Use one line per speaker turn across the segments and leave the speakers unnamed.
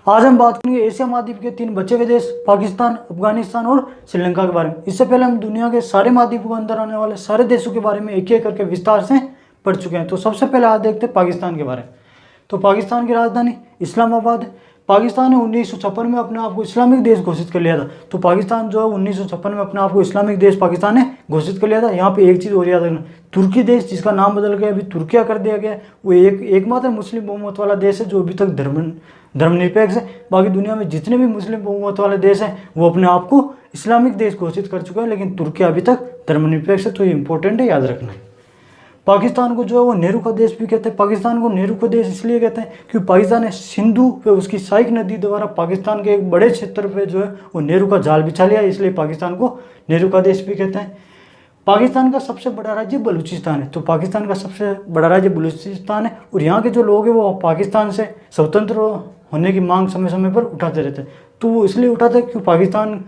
आज हम बात करेंगे एशिया महाद्वीप के 3 बचे हुए देश पाकिस्तान, अफगानिस्तान और श्रीलंका के बारे में। इससे पहले हम दुनिया के सारे महाद्वीपों के अंदर आने वाले सारे देशों के बारे में एक एक करके विस्तार से पढ़ चुके हैं। तो सबसे पहले आज देखते हैं पाकिस्तान के बारे में। तो पाकिस्तान की राजधानी इस्लामाबाद है। पाकिस्तान ने 1956 में अपने आप को इस्लामिक देश घोषित कर लिया था। तो पाकिस्तान जो है 1956 में अपने आप को इस्लामिक देश पाकिस्तान ने घोषित कर लिया था। यहाँ पे एक चीज़ और याद रखना, तुर्की देश जिसका नाम बदल गया अभी तुर्किया कर दिया गया, वो एकमात्र मुस्लिम बहुमत वाला देश है जो अभी तक धर्मनिरपेक्ष है। बाकी दुनिया में जितने भी मुस्लिम बहुमत वाले देश हैं वो अपने आप को इस्लामिक देश घोषित कर चुके हैं, लेकिन तुर्की अभी तक धर्मनिरपेक्ष है। तो ये इंपॉर्टेंट है, याद रखना है। पाकिस्तान को जो है वो नेहरू का देश भी कहते हैं। पाकिस्तान को नेहरू का देश इसलिए कहते हैं क्योंकि पाकिस्तान ने सिंधु पे उसकी सहायक नदी द्वारा पाकिस्तान के एक बड़े क्षेत्र पे जो है वो नेहरू का जाल बिछा लिया, इसलिए पाकिस्तान को नेहरू का देश भी कहते हैं। पाकिस्तान का सबसे बड़ा राज्य बलूचिस्तान है। तो पाकिस्तान का सबसे बड़ा राज्य बलूचिस्तान है और यहाँ के जो लोग हैं वो पाकिस्तान से स्वतंत्र होने की मांग समय समय पर उठाते रहते हैं। तो वो इसलिए उठाते हैं क्योंकि पाकिस्तान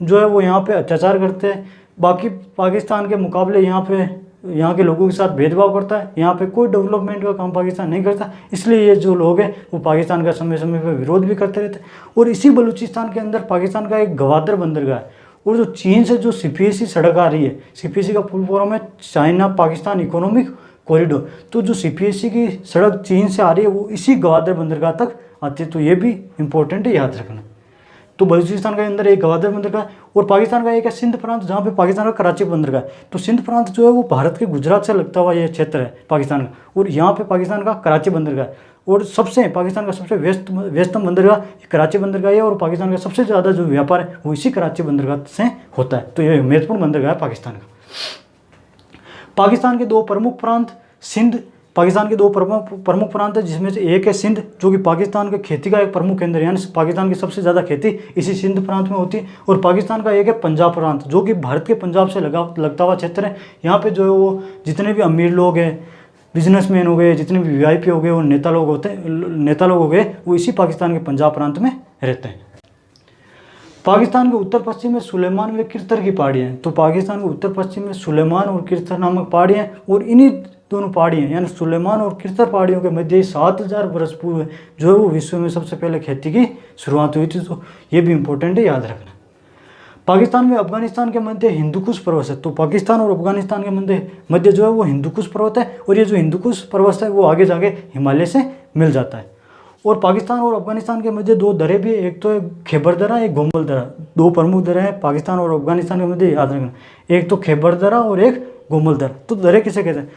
जो है वो यहाँ पे अत्याचार करते हैं, बाकी पाकिस्तान के मुकाबले यहाँ के लोगों के साथ भेदभाव करता है, यहाँ पे कोई डेवलपमेंट का काम पाकिस्तान नहीं करता। इसलिए ये जो लोग हैं वो पाकिस्तान का समय समय पर विरोध भी करते रहते हैं। और इसी बलूचिस्तान के अंदर पाकिस्तान का एक गवादर बंदरगाह है। और जो चीन से जो CPEC सड़क आ रही है, CPEC का फुल फॉर्म है चाइना पाकिस्तान इकोनॉमिक कॉरिडोर। तो जो CPEC की सड़क चीन से आ रही है वो इसी गवादर बंदरगाह तक आती है। तो ये भी इंपॉर्टेंट है, याद रखना। तो बलूचिस्तान के अंदर एक गवादर बंदरगाह और पाकिस्तान का एक है सिंध प्रांत, जहाँ पे पाकिस्तान का कराची बंदरगाह है। तो सिंध प्रांत जो है वो भारत के गुजरात से लगता हुआ ये क्षेत्र है पाकिस्तान का, और यहाँ पे पाकिस्तान का कराची बंदरगाह है। और पाकिस्तान का सबसे व्यस्तम बंदरगाह कराची बंदरगाह है, और पाकिस्तान का सबसे ज़्यादा जो व्यापार है वो इसी कराची बंदरगाह से होता है। तो ये महत्वपूर्ण बंदरगाह है पाकिस्तान का। पाकिस्तान के 2 प्रमुख प्रांत सिंध, पाकिस्तान के 2 प्रमुख प्रांत है, जिसमें से एक है सिंध जो कि पाकिस्तान के खेती का एक प्रमुख केंद्र है, यानी पाकिस्तान की सबसे ज़्यादा खेती इसी सिंध प्रांत में होती है। और पाकिस्तान का एक है पंजाब प्रांत जो कि भारत के पंजाब से लगता हुआ क्षेत्र है। यहाँ पे जो है वो जितने भी अमीर लोग हैं, बिजनेसमैन हो गए, जितने भी VIP हो गए और नेता लोग हो गए, वो इसी पाकिस्तान के पंजाब प्रांत में रहते हैं। पाकिस्तान के उत्तर पश्चिम में सुलेमान व किरतर की पहाड़ियाँ हैं। तो पाकिस्तान के उत्तर पश्चिम में सुलेमान और किरतर नामक पहाड़ियाँ हैं, और इन्हीं दोनों पहाड़ियाँ यानी सुलेमान और किरतर पहाड़ियों के मध्य 7000 वर्ष पूर्व जो है वो विश्व में सबसे पहले खेती की शुरुआत हुई थी। तो ये भी इंपॉर्टेंट है, याद रखना। पाकिस्तान में अफगानिस्तान के मध्य हिंदुकुश पर्वत है। तो पाकिस्तान और अफगानिस्तान के मध्य जो है वो हिंदुकुश पर्वत है, और ये जो हिंदुकुश पर्वत है वो आगे जाके हिमालय से मिल जाता है। और पाकिस्तान और अफगानिस्तान के मध्य 2 दरें भी, एक तो खैबर दरा, एक गोमल दरा। 2 प्रमुख दरें हैं पाकिस्तान और अफगानिस्तान के मध्य, याद रखना। एक तो खैबर दरा और एक गोमल दरा। तो दरें किसे कहते हैं?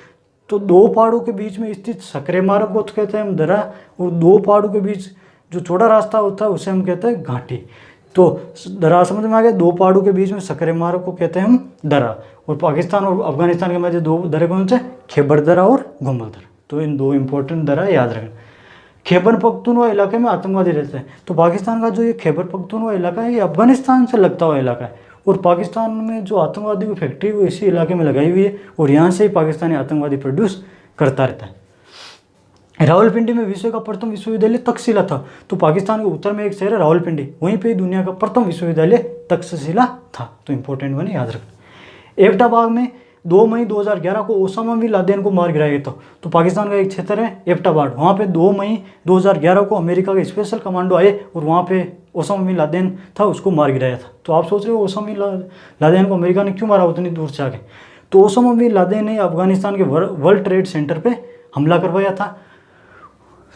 तो 2 पहाड़ों के बीच में स्थित सकरे मार्ग को कहते हैं हम दरा, और 2 पहाड़ों के बीच जो चौड़ा रास्ता होता है उसे हम कहते हैं घाटी। तो दरा समझ में आ गया, 2 पहाड़ों के बीच में सकरे मार्ग को कहते हैं हम दरा। और पाकिस्तान और अफगानिस्तान के मध्य 2 दरें कौन से? खैबर दरा और गोमल दरा। तो इन 2 इंपॉर्टेंट दरा याद रखना। खैबर पख्तूनख्वा इलाके में आतंकवादी रहते हैं। तो पाकिस्तान का जो ये खैबर पख्तूनख्वा इलाका है ये अफगानिस्तान से लगता हुआ इलाका है, और पाकिस्तान में जो आतंकवादी की फैक्ट्री वो इसी इलाके में लगाई हुई है, और यहाँ से ही पाकिस्तानी आतंकवादी प्रोड्यूस करता रहता है। रावलपिंडी में विश्व का प्रथम विश्वविद्यालय तक्षशिला था। तो पाकिस्तान के उत्तर में एक शहर है रावलपिंडी, वहीं पे दुनिया का प्रथम विश्वविद्यालय तक्षशिला था। तो इंपॉर्टेंट बने, याद रखना। एबटाबाद में 2 मई 2011 को ओसामा बिन लादेन को मार गिराया गया था। तो पाकिस्तान का एक क्षेत्र है एबटाबाद, वहाँ पे 2 मई 2011 को अमेरिका के स्पेशल कमांडो आए और वहाँ पे ओसामा बिन लादेन था, उसको मार गिराया था। तो आप सोच रहे हो ओसामा बिन लादेन को अमेरिका ने क्यों मारा उतनी दूर से आके? तो ओसामा बिन लादेन ने अफगानिस्तान के वर्ल्ड ट्रेड सेंटर पर हमला करवाया था।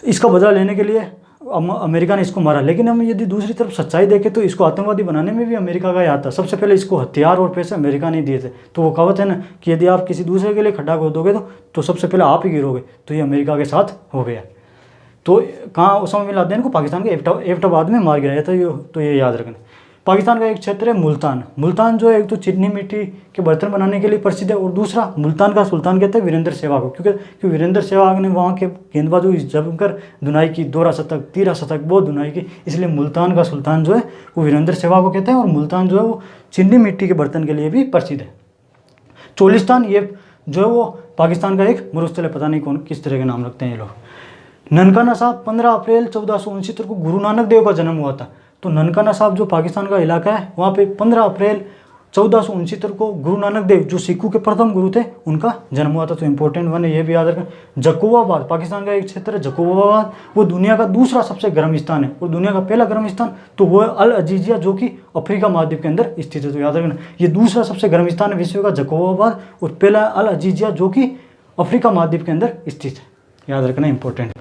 इसका बदला लेने के लिए अमेरिका ने इसको मारा। लेकिन हम यदि दूसरी तरफ सच्चाई देखें तो इसको आतंकवादी बनाने में भी अमेरिका का ही हाथ था। सबसे पहले इसको हथियार और पैसे अमेरिका ने दिए थे। तो वो कहावत है ना कि यदि आप किसी दूसरे के लिए खड्डा खोदोगे तो सबसे पहले आप ही गिरोगे। तो ये अमेरिका के साथ हो गया। तो कहाँ ओसामा बिन लादेन को पाकिस्तान के एबटाबाद में मार गिराया था। तो ये याद रखना। पाकिस्तान का एक क्षेत्र है मुल्तान। मुल्तान जो है एक तो चीनी मिट्टी के बर्तन बनाने के लिए प्रसिद्ध है, और दूसरा मुल्तान का सुल्तान कहते हैं वीरेंद्र सहवाग को, क्योंकि वीरेंद्र सहवाग ने वहाँ के गेंदबाजों की जमकर धुनाई की, 12 शतक 13 शतक बहुत धुनाई की, इसलिए मुल्तान का सुल्तान जो है वो वीरेंद्र सहवाग को कहते हैं। और मुल्तान जो है वो चीनी मिट्टी के बर्तन के लिए भी प्रसिद्ध है। चोलिस्तान ये जो है वो पाकिस्तान का एक मरुस्थल है, पता नहीं कौन किस तरह के नाम रखते हैं ये लोग। ननकाना साहब 15 अप्रैल 1469 को गुरु नानक देव का जन्म हुआ था। तो ननकाना साहब जो पाकिस्तान का इलाका है वहाँ पे 15 अप्रैल 1469 को गुरु नानक देव जो सिखों के प्रथम गुरु थे उनका जन्म हुआ था। तो इंपॉर्टेंट वन है, ये भी याद रखना। जकोबाबाद पाकिस्तान का एक क्षेत्र है जकोबाबाद, वो दुनिया का दूसरा सबसे गर्म स्थान है, और दुनिया का पहला गर्म स्थान तो वो है अल अजीजिया जो कि अफ्रीका महाद्वीप के अंदर स्थित है। तो याद रखना ये दूसरा सबसे गर्म स्थान है विश्व का जकोबाबाद, और पहला अल अजीजिया जो कि अफ्रीका महाद्वीप के अंदर स्थित है, याद रखना इंपॉर्टेंट।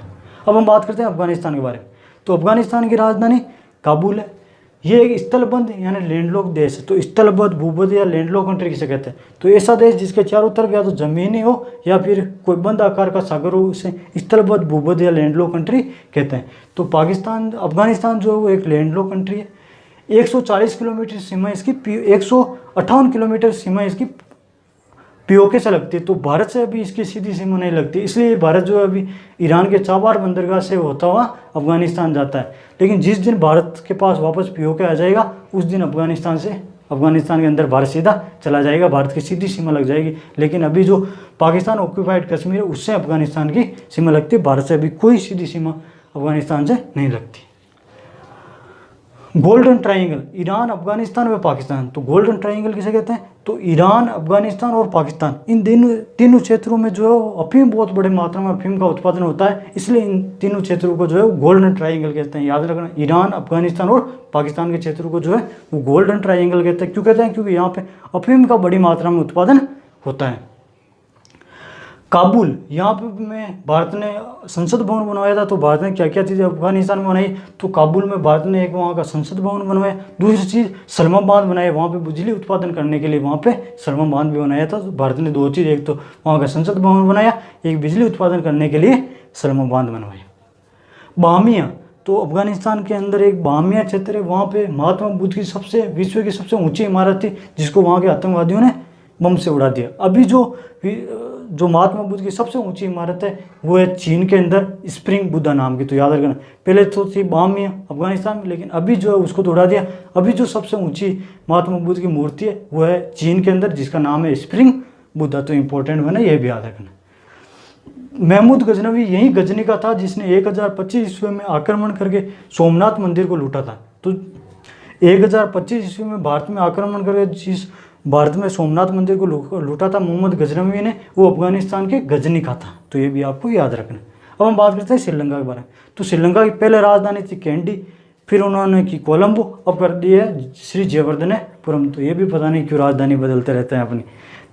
अब हम बात करते हैं अफगानिस्तान के बारे में। तो अफगानिस्तान की राजधानी काबुल है। ये एक स्थलबंद यानी लैंडलॉक देश है। तो स्थलबद्ध, भूबद्ध या लैंडलॉक कंट्री किसे कहते हैं? तो ऐसा देश जिसके चारों तरफ या तो जमीन ही हो या फिर कोई बंद आकार का सागर हो, उसे स्थलबद्ध, भूबद्ध या लैंडलॉक कंट्री कहते हैं। तो पाकिस्तान, अफगानिस्तान जो है वो एक लैंडलॉक कंट्री है। 140 किलोमीटर सीमा इसकी, 158 किलोमीटर सीमा इसकी पीओके से लगती है। तो भारत से अभी इसकी सीधी सीमा नहीं लगती, इसलिए भारत जो है अभी ईरान के चाबार बंदरगाह से होता हुआ अफगानिस्तान जाता है। लेकिन जिस दिन भारत के पास वापस पीओके आ जाएगा उस दिन अफगानिस्तान के अंदर भारत सीधा चला जाएगा, भारत की सीधी सीमा लग जाएगी। लेकिन अभी जो पाकिस्तान ऑक्यूपाइड कश्मीर है उससे अफगानिस्तान की सीमा लगती है, भारत से अभी कोई सीधी सीमा अफगानिस्तान से नहीं लगती। गोल्डन ट्राइंगल, ईरान, अफगानिस्तान व पाकिस्तान। तो गोल्डन ट्राइंगल किसे कहते हैं? तो ईरान, अफगानिस्तान और पाकिस्तान, इन तीनों क्षेत्रों में जो है अफीम, बहुत बड़े मात्रा में अफीम का उत्पादन होता है, इसलिए इन तीनों क्षेत्रों को जो है गोल्डन ट्राइंगल कहते हैं। याद रखना, ईरान, अफगानिस्तान और पाकिस्तान के क्षेत्रों को जो है वो गोल्डन ट्राइंगल कहते हैं। क्यों कहते हैं? क्योंकि यहाँ पे अफीम का बड़ी मात्रा में उत्पादन होता है। काबुल, यहाँ पे में भारत ने संसद भवन बनवाया था। तो भारत ने क्या क्या चीज़ें अफगानिस्तान में बनाई? तो काबुल में भारत ने एक वहाँ का संसद भवन बनवाया। दूसरी चीज़ सलमा बांध बनाया, वहाँ पे बिजली उत्पादन करने के लिए वहाँ पे सलमा बांध भी बनाया था। तो भारत ने दो चीज़, एक तो वहाँ का संसद भवन बनाया, एक बिजली उत्पादन करने के लिए सलमा बांध बनवाया। बामिया, तो अफगानिस्तान के अंदर एक बामिया क्षेत्र है, वहाँ पे महात्मा बुद्ध की विश्व की सबसे ऊँची इमारत थी, जिसको वहाँ के आतंकवादियों ने बम से उड़ा दिया। अभी जो महात्मा बुद्ध की सबसे ऊंची इमारत है वो है चीन के अंदर, स्प्रिंग बुद्धा नाम की। तो याद रखना, पहले तो थी बामिया अफगानिस्तान में, लेकिन अभी जो है उसको तो उड़ा दिया। अभी जो सबसे ऊंची महात्मा बुद्ध की मूर्ति है वो है चीन के अंदर, जिसका नाम है स्प्रिंग बुद्धा। तो इंपॉर्टेंट है ना, ये भी याद रखना। महमूद गजनवी यही गजनी का था जिसने 1025 ईस्वी में आक्रमण करके सोमनाथ मंदिर को लूटा था। तो 1025 ईस्वी में भारत में आक्रमण करके जिस भारत में सोमनाथ मंदिर को लूटा था मोहम्मद गजनवी ने, वो अफगानिस्तान के गजनी का था। तो ये भी आपको याद रखना। अब हम बात करते हैं श्रीलंका के बारे में। तो श्रीलंका की पहले राजधानी थी कैंडी, फिर उन्होंने की कोलंबो, अब कर दी है श्री जयवर्धनेपुरम। तो ये भी पता नहीं क्यों राजधानी बदलते रहते हैं अपनी।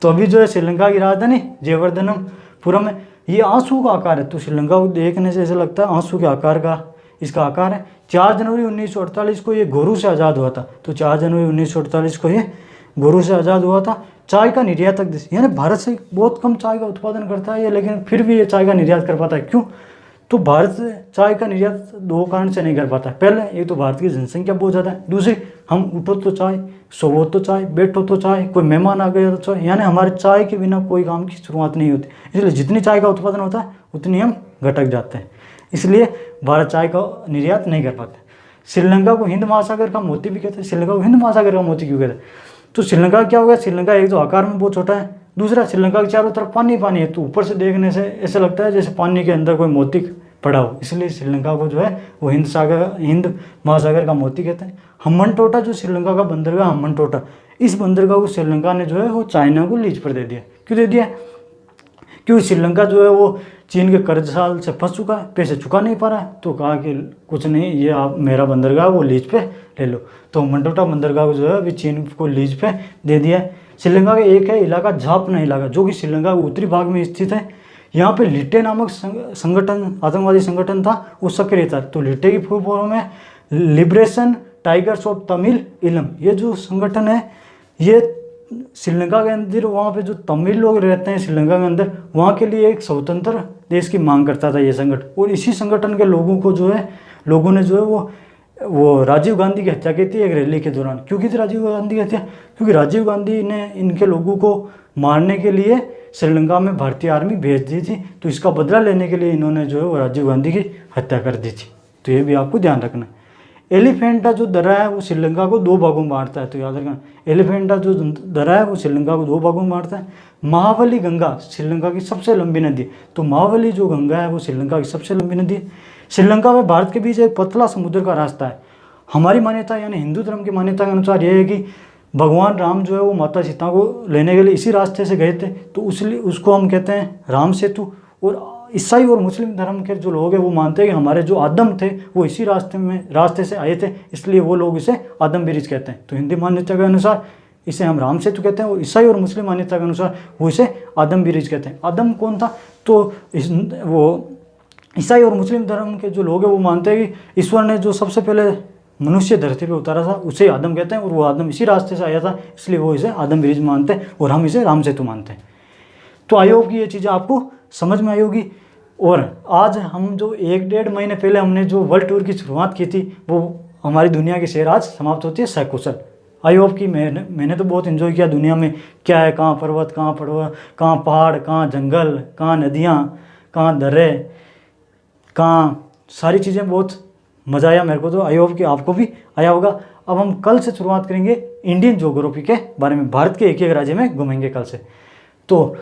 तो अभी जो है श्रीलंका की राजधानी जयवर्धनपुरम है। ये आंसू का आकार है, तो श्रीलंका को देखने से ऐसा लगता है आंसू के आकार का इसका आकार है। 4 जनवरी 1948 को ये घोरू से आज़ाद हुआ था। तो 4 जनवरी 1948 को ये घोरू से आज़ाद हुआ था। चाय का निर्यातक देश, यानी भारत से बहुत कम चाय का उत्पादन करता है ये, लेकिन फिर भी ये चाय का निर्यात कर पाता है। क्यों? तो भारत से चाय का निर्यात दो कारण से नहीं कर पाता है। पहले, एक तो भारत की जनसंख्या बहुत ज़्यादा है, दूसरी हम उठो तो चाय, सोवो तो चाय, बैठो तो चाय, कोई मेहमान आ गया तो चाय, यानी हमारे चाय के बिना कोई काम की शुरुआत नहीं होती। इसलिए जितनी चाय का उत्पादन होता है उतनी हम घटक जाते हैं, इसलिए भारत चाय का निर्यात नहीं कर पाता। श्रीलंका को हिंद महासागर का मोती भी कहते हैं। श्रीलंका को हिंद महासागर का मोती क्यों कहते हैं? तो श्रीलंका क्या हो गया, श्रीलंका एक तो आकार में बहुत छोटा है, दूसरा श्रीलंका के चारों तरफ पानी पानी है। तो ऊपर से देखने से ऐसा लगता है जैसे पानी के अंदर कोई मोती पड़ा हो, इसलिए श्रीलंका को जो है वो हिंद महासागर का मोती कहते हैं। हम्बनटोटा, जो श्रीलंका का बंदरगाह हम्बनटोटा, इस बंदरगाह को श्रीलंका ने जो है वो चाइना को लीज पर दे दिया। क्यों दे दिया? क्योंकि श्रीलंका जो है वो चीन के कर्ज साल से फंस चुका है, पैसे चुका नहीं पा रहा है। तो कहा कि कुछ नहीं, ये आप मेरा बंदरगाह वो लीज पे ले लो। तो हम्बनटोटा बंदरगाह को जो है अभी चीन को लीज पे दे दिया है। श्रीलंका का एक है इलाका झापना इलाका, जो कि श्रीलंका के उत्तरी भाग में स्थित है। यहाँ पे लिट्टे नामक संगठन, आतंकवादी संगठन था, वो सक्रिय था। तो लिट्टे की फुल फॉर्म है लिबरेशन टाइगर्स ऑफ तमिल इलम। ये जो संगठन है ये श्रीलंका के अंदर, वहाँ पे जो तमिल लोग रहते हैं श्रीलंका के अंदर, वहाँ के लिए एक स्वतंत्र देश की मांग करता था ये संगठन। और इसी संगठन के लोगों को जो है, लोगों ने जो है वो राजीव गांधी की हत्या की थी एक रैली के दौरान। क्यों की थी राजीव गांधी की हत्या? क्योंकि राजीव गांधी ने इनके लोगों को मारने के लिए श्रीलंका में भारतीय आर्मी भेज दी थी। तो इसका बदला लेने के लिए इन्होंने जो है वो राजीव गांधी की हत्या कर दी थी। तो ये भी आपको ध्यान रखना। एलिफेंटा जो दर्रा है वो श्रीलंका को 2 भागों में बांटता है। तो याद रखना, एलिफेंटा जो दर्रा है वो श्रीलंका को 2 भागों में बांटता है। महाबली गंगा श्रीलंका की सबसे लंबी नदी है। तो महाबली जो गंगा है वो श्रीलंका की सबसे लंबी नदी है। श्रीलंका में भारत के बीच एक पतला समुद्र का रास्ता है। हमारी मान्यता यानी हिंदू धर्म की मान्यता के अनुसार यह है कि भगवान राम जो है वो माता सीता को लेने के लिए इसी रास्ते से गए थे, तो इसलिए उसको हम कहते हैं राम सेतु। और ईसाई और मुस्लिम धर्म के जो लोग हैं वो मानते हैं कि हमारे जो आदम थे वो इसी रास्ते से आए थे, इसलिए वो लोग इसे आदम ब्रिज कहते हैं। तो हिंदी मान्यता के अनुसार इसे हम राम सेतु कहते हैं, और ईसाई और मुस्लिम मान्यता के अनुसार वो इसे आदम ब्रिज कहते हैं। आदम कौन था? तो वो ईसाई और मुस्लिम धर्म के जो लोग हैं वो मानते हैं कि ईश्वर ने जो सबसे पहले मनुष्य धरती पे उतारा था उसे आदम कहते हैं, और वो आदम इसी रास्ते से आया था, इसलिए वो इसे आदम ब्रिज मानते हैं और हम इसे राम सेतु मानते हैं। तो आई होप कि ये चीज़ें आपको समझ में आई होगी। और आज हम जो 1-1.5 महीने पहले हमने जो वर्ल्ड टूर की शुरुआत की थी, वो हमारी दुनिया की सैर आज समाप्त होती है सकुशल। आई होप कि मैंने तो बहुत इन्जॉय किया। दुनिया में क्या है, कहाँ पर्वत, कहाँ पहाड़, कहाँ जंगल, कहाँ नदियाँ, कहाँ दर्रे, कहाँ सारी चीज़ें, बहुत मज़ा आया मेरे को। तो आई होप कि आपको भी आया होगा। अब हम कल से शुरुआत करेंगे इंडियन ज्योग्राफी के बारे में, भारत के एक एक राज्य में घूमेंगे कल से। तो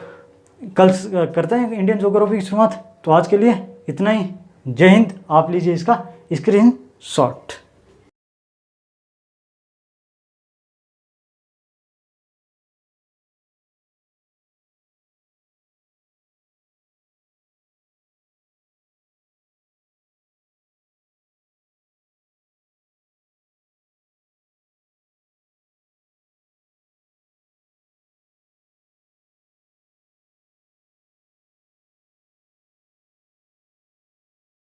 कल करते हैं इंडियन ज्योग्राफी की शुरुआत। तो आज के लिए इतना ही। जय हिंद। आप लीजिए इसका स्क्रीन शॉट।